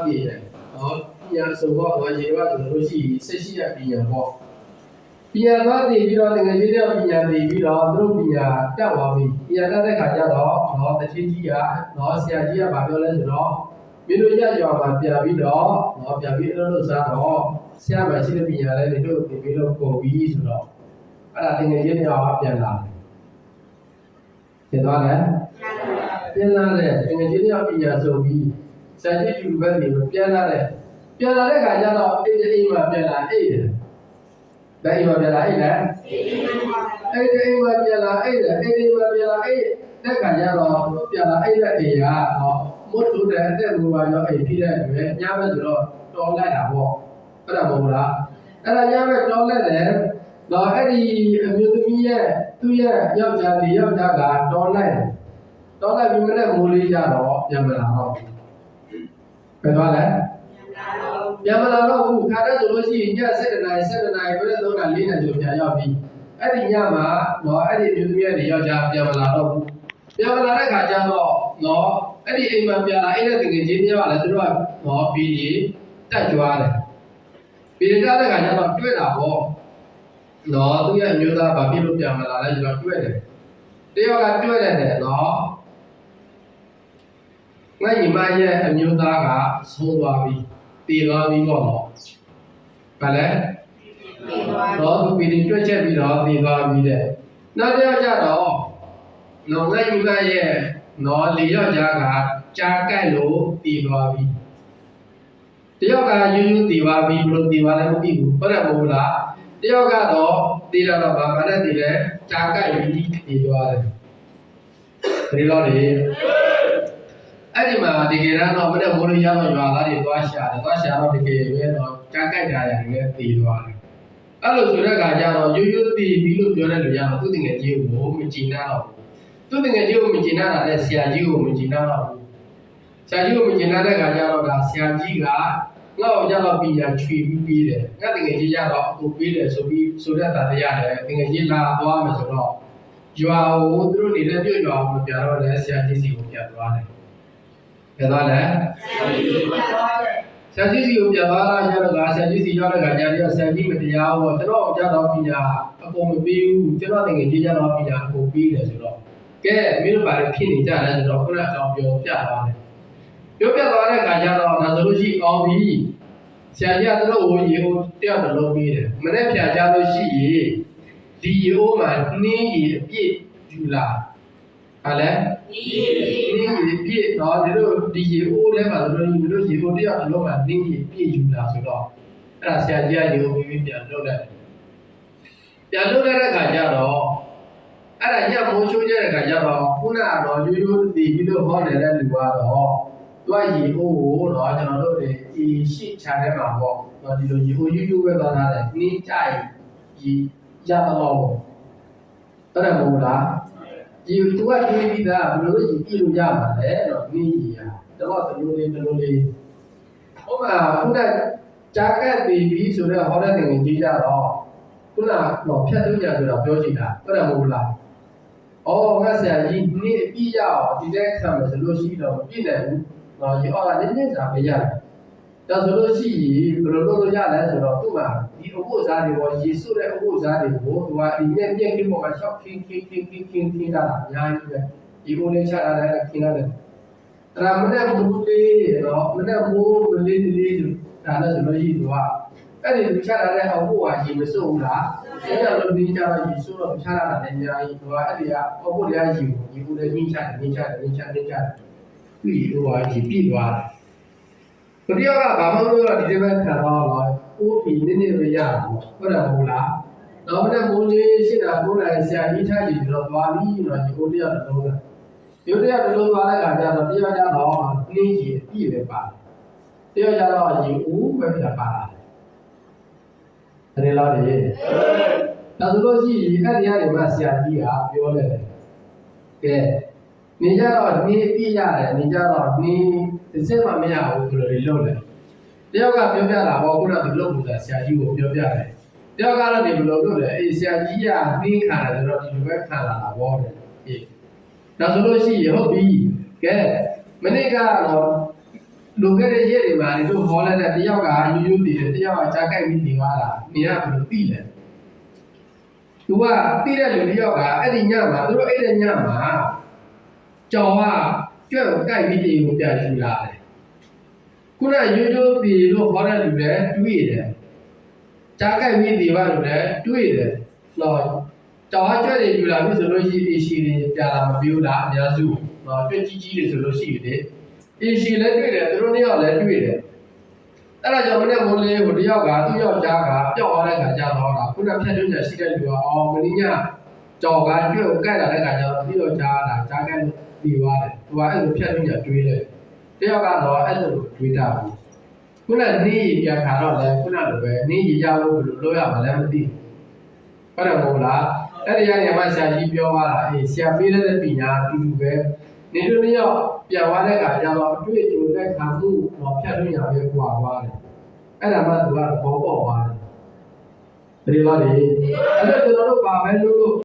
သိတယ်နော်ပညာဆိုတော့ငါရေတော့ကျွန်တော်တို့ရှိဆက်ရှိရပညာပေါ့ပညာသွားသိပြီးတော့တကယ်ကြီးတော့ပညာသိပြီးတော့သူတို့ပညာတက်သွားပြီပညာတက်တဲ့ခါကျတော့နော်တချင်းကြီးကနော်ဆရာကြီးကဗာပြောလဲဆိုတော့မင်းတို့ရကြွားမှာပြပြီးတော့နော်ပြပြီးအဲ့လိုစားတော့ဆရာမရှိတဲ့ပညာလည်းတို့သိပြီးတော့ပုံပြီးဆိုတော့အဲ့ဒါတကယ်ကြီးတော့ပြန်လာပြန်သွားလဲပြန်လာတယ်တကယ်ကြီးတော့ပညာဆိုပြီးဆရာကြီးယူဘက်နေပြန်လာတဲ့ခါကျတော့အဲ့ဒီအိမ်မှာပြန်လာအိတ်တယ်ဘယ်အိမ်မှာပြန်လာအိတ်လဲအဲ့ဒီအိမ်မှာပြန်လာအိတ်တယ်အဲ့ဒီမှာပြန်လာအိတ်တဲ့ခါကျတော့ပြန်လာအိတ်တဲ့အိမ်ကတော့မွတ်လို့တဲ့အသက်ကိုပါရောအိမ်ပြည့်တဲ့အတွက်ညဘက်ဆိုတော့တော်လိုက်တာပေါ့အဲ့ဒါမဟုတ်လားအဲ့ဒါညဘက်တော်လိုက်တယ်တော့အဲ့ဒီအမျိုးသမီးရဲ့သူ့ရဲ့ယောက်ျားလေးယောက်ျားကတော်လိုက်ပြီးမနဲ့မိုးလေးကြတော့ပြန်မလာတော့ဘယ်သွားလဲပြန်မလာတော့ဘူးခါတဲ့ဆိုလို့ရှိရင်ည7 နာရီပြည့်တော့4 နာရီကျော်ပြန်ရောက်ပြီအဲ့ဒီညမှာတော့အဲ့ဒီအမျိုးသမီးရဲ့ယောက်ျားပြန်မလာတော့ဘူးပြန်မလာတဲ့ခါကျတော့နော်အဲ့ဒီအိမ်မှာပြန်လာအဲ့တဲ့တကယ်ချင်းများကလည်းသူတို့ကတော့ဘီလီတက်ကြွားတယ်ဘီလီတက်တဲ့ခါကျတော့တွေ့တာပေါ့နော်သူရဲ့အမျိုးသားဘာဖြစ်လို့ပြန်မလာလဲဆိုတော့တွေ့တယ်တယောက်ကတွေ့တယ်နော်ငါညီမရဲ့အမျိုးသားကဆုံးသွားပြီတည်သွားပြီပေါ့နော်ဗါလဲတော့သူဘီလီတွေ့ချက်ပြီးတော့တည်သွားပြီတဲ့နောက်တစ်ယောက်ကျတော့နော်ငါညီမရဲ့နော်လေယောက်ျားကကြားကြိုက်လို့တည်သွားပြီတယောက်ကယူတည်သွားပြီဘလို့တည်သွားလဲမသိဘူးဟုတ်တယ်မဟုတ်လားတယောက်ကတော့တည်တော့ဘာနဲ့တည်လဲကြားကြိုက်ပြီးတည်သွားတယ်ဒီလိုလေအဲ့ဒီမှာတကယ်တော့မနဲ့မိုးလို့ရတော့ရွာသားတွေသွားရှာတော့တကယ်ပဲတော့ကြားကြိုက်ကြရတယ်လည်းတည်သွားတယ်အဲ့လိုဆိုတဲ့အခါကျတော့ယူတည်ပြီးလို့ပြောတဲ့လူရတော့သူတကယ်ကြီးကိုမကြည်နာတော့သူတကယ်ကြီးကိုမကျင်နာတာနဲ့ဆရာကြီးကိုမကျင်နာတော့ဘူးဆရာကြီးကိုမကျင်နာတဲ့ခါကျတော့ဒါဆရာကြီးကငါ့ကိုကြတော့ပညာချွေပြီးပေးတယ်ငါတကယ်ကြီးကြတော့အကူပေးတယ်ဆိုပြီးဆိုတဲ့တာတရားတယ်တကယ်ကြီးလာသွားမယ်ဆိုတော့ရွာကိုသူတို့နေတဲ့ပြုတ်ရွာကိုပြတော့လဲဆရာကြီးစီကိုပြသွားတယ်ပြသွားလဲဆရာကြီးစီကိုပြသွားတာကျတော့ဆရာကြီးစီရောက်တဲ့ခါကျတော့ဆရာကြီးမတရားဘူးကျွန်တော်ကြတော့ပညာအကုန်မပေးဘူးကျွန်တော်တကယ်ကြီးကြတော့ပညာအကုန်ပေးတယ်ဆိုတော့ကဲမင်းတို့ဘာလဲဖြစ်နေကြလဲဆိုတော့ခုနကအကြောင်းပြောပြသွားတယ်ပြောပြသွားတဲ့အခါကျတော့ဒါဆိုလို့ရှိအောင်ပြီဆရာကြီးကတို့ကိုရေကိုတယောက်တစ်လုံးပေးတယ်မနေ့ဖြာကြလို့ရှိရင်ဒီရေအိုးမှာနှင်းရေအပြည့်ယူလာဟာလဲနှင်းရေအပြည့်တော့ဒီရေအိုးထဲမှာတို့ရေအိုးတယောက်တစ်လုံးမှာနှင်းရေအပြည့်ယူလာဆိုတော့အဲ့ဒါဆရာကြီးကရေအိုးပြီးပြန်လုပ်လိုက်တဲ့အခါကျတော့အဲ့ဒါညမိုးချိုးကြတဲ့ခါကျတော့ခုနကတော့ရိုးရိုးတည်ပြီးတော့ဟောနေတဲ့လူကတော့သူကရေအိုးကိုတော့ကျွန်တော်တို့ဒီရှိချာထဲမှာပေါ့တော့ဒီလိုရေအိုးရိုးပဲသွားတာလေနှင်းကြိုက်ရေရတော့ပေါ့အဲ့ဒါမဟုတ်လားဒီသူကတွေးပြီးသားဘယ်လိုရေပြည့်လို့ရမှာလဲတော့နှင်းရေတော့ဒီလိုလေးဟိုမှာခုနကြားကက်တည်ပြီးဆိုတော့ဟောတဲ့တင်ကြီးကြတော့ခုနတော့ဖြတ်သွင်းကြဆိုတာပြောချင်တာအဲ့ဒါမဟုတ်လားငါဆရာကြီးနေ့အပြည့်ရအောင်ဒီတဲ့ခံမယ်ဆိုလို့ရှိတော့ပြည့်တယ်ဘူး။ဟောဒီအော်ကနည်းနည်းစာမရတယ်။ဒါဆိုလို့ရှိရင်ဘယ်လိုလုပ်လို့ရလဲဆိုတော့သူ့မှာဒီအဖို့စားတွေပေါ်ရေစုတဲ့အဖို့စားတွေကိုသူကဒီနဲ့ပြည့်ခင်းပေါ်မှာရှောက်ခင်းတာအများကြီးပဲ။ဒီကိုလေးချတာလည်းခင်းရတယ်။ဒါမှမဟုတ်ဘူးလေတော့မနဲ့မိုးမလေးဒါလည်းဆိုလို့ရှိရင်သူကအဲ့ဒီချတာတဲ့အဖို့ကရေမစုပ်ဘူးလား။အဲ့ဒါလိုဒီကြတော့ရေစုတော့ချတာလည်းအများကြီးသူကအဲ့ဒီကအဖို့တရားရေကိုလည်းညှိချတယ်ပြီးတော့ရေပြည့်သွားတယ်။သူတယောက်ကဘာမှမလုပ်တော့ဒီလိုပဲခံတော့အိုးပြီးနည်းပဲရတာပေါ့ဟုတ်တယ်မဟုတ်လား။နောက်မှမိုးလေးရှင်းတာမိုးလိုက်ဆရာကြီးထားကြည့်ပြီးတော့သွားပြီးတော့ဒီကိုတယောက်တစ်လုံးလား။ဒီတယောက်တစ်လုံးသွားတဲ့အခါကျတော့တယောက်ကျတော့နှင်းကြီးအပြည့်ပဲပါတယ်။တယောက်ကျတော့ရေဦးပဲပြပါလာတယ်။ဒါလည်းလေဒါဆိုလို့ရှိရင်အဲ့ဒီကနေမှဆရာကြီးကပြောလိုက်တယ်။ကဲနေကြတော့နေပြည့်ရတယ်နေကြတော့နေတစ်စက်မှမရဘူးဆိုလို့လုပ်တယ်တယောက်ကပြောပြတာဟောခုနကသူလုပ်လို့ဆရာကြီးကိုပြောပြတယ်တယောက်ကတော့ဒီလိုလုပ်တယ်အေးဆရာကြီးကနှင်းခံတယ်ဆိုတော့ဒီလိုပဲခံလာတာပေါ့တဲ့အေးဒါဆိုလို့ရှိရင်ဟုတ်ပြီကဲမနေ့ကတော့ လူခဲ့တဲ့ရက်တွေမှာဒီလိုဟောလိုက်တဲ့တယောက်ကယူယူတည်တယ်တယောက်ကကြားကြိုက်ပြီးနေသွားတာနေရဘယ်လိုသိလဲသူကသိတဲ့လူတယောက်ကအဲ့ဒီညမှာသူတို့အဲ့တဲ့ညမှာကြော်ကကြွက်ကိုကြိုက်ပြီးတေကိုပြန်ယူလာတယ်ခုနယူယူတည်လို့ဟောတဲ့လူလည်းတွေးတယ်ကြားကြိုက်ပြီးတေပါလို့လည်းတွေးတယ်တော့ကြော်ကကြွက်တွေယူလာပြီဆိုလို့ရှိရင်ရှိတယ်ပြန်လာမပြောတာအများစုတော့ကြွက်ကြီးကြီးတွေဆိုလို့ရှိတယ်အင်းရှိလည်းတွေ့တယ်သူတို့နှစ်ယောက်လည်းတွေ့တယ်အဲ့ဒါကြောင့်မနေ့မိုးလေးကိုတယောက်ကသူ့ယောက်ျားကပျောက်သွားတဲ့ခါကျတော့ခုနဖြတ်တွင်းညာရှိတဲ့လူကအော်မင်းညကြော်ကကြွက်ကိုကြိုက်လာတဲ့ခါကျတော့သူ့ယောက်ျားကကြားကြိုက်လို့ပြီးသွားတယ်သူကအဲ့လိုဖြတ်တွင်းညာတွေးတယ်တယောက်ကတော့အဲ့လိုတွေးတာဘူးခုနနေပြန်ခါတော့လည်းခုနလိုပဲနေရရလို့ဘယ်လိုလုပ်ရမလဲမသိဟုတ်တယ်မဟုတ်လားအဲ့ဒီကနေမှဆရာကြီးပြောသွားတာအေးဆရာပေးတဲ့ပညာအတူတူပဲနေတို့နှစ်ယောက်ပြန်သွားတဲ့အခါကျတော့အတွေ့အကြုံနဲ့ခံမှုတော့ဖြတ်လို့ရပဲကွာသွားတယ်။အဲ့ဒါမှသူကဘောပေါက်သွားတယ်။ဒီလိုလေအဲ့ဒါကျွန်တော်တို့ပါမယ်လို့